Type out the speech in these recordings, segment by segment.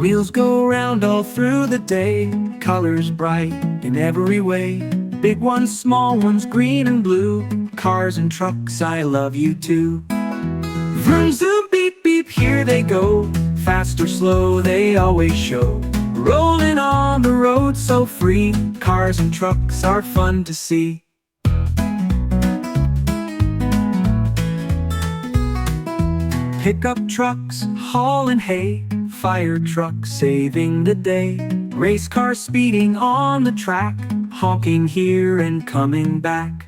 Wheels go round all through the day, colors bright in every way. Big ones, small ones, green and blue. Cars and trucks, I love you too. Vroom, zoom, beep, beep, here they go. Fast or slow, they always show. Rolling on the road so free. Cars and trucks are fun to see. Pickup trucks hauling hay, fire trucks saving the day. Race cars speeding on the track, honking here and coming back.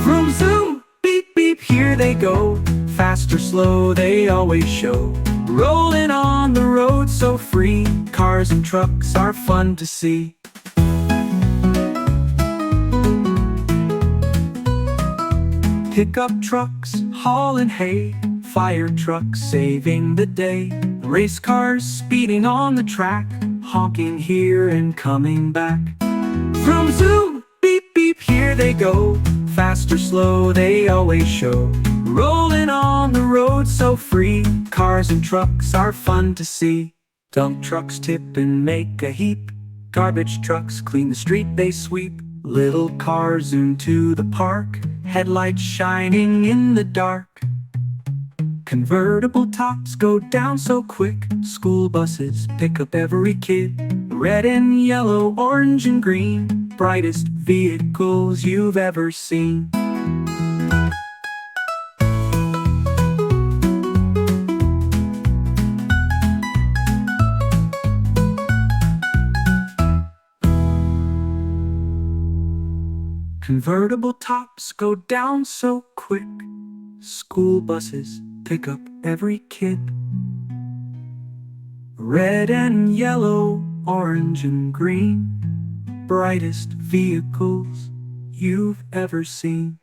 Vroom, zoom, beep, beep, here they go. Fast or slow, they always show. Rolling on the road so free. Cars and trucks are fun to see. Pickup trucks hauling hay, fire trucks saving the day. Race cars speeding on the track, honking here and coming back. Vroom, zoom, beep, beep, here they go. Fast or slow, they always show. Rolling on the road so free. Cars and trucks are fun to see. Dump trucks tip and make a heap. Garbage trucks clean the street they sweep. Little cars zoom to the park, headlights shining in the dark. Convertible tops go down so quick. School buses pick up every kid. Red and yellow, orange and green, brightest vehicles you've ever seen. Convertible tops go down so quick. School buses pick up every kid. Red and yellow, orange and green, brightest vehicles you've ever seen.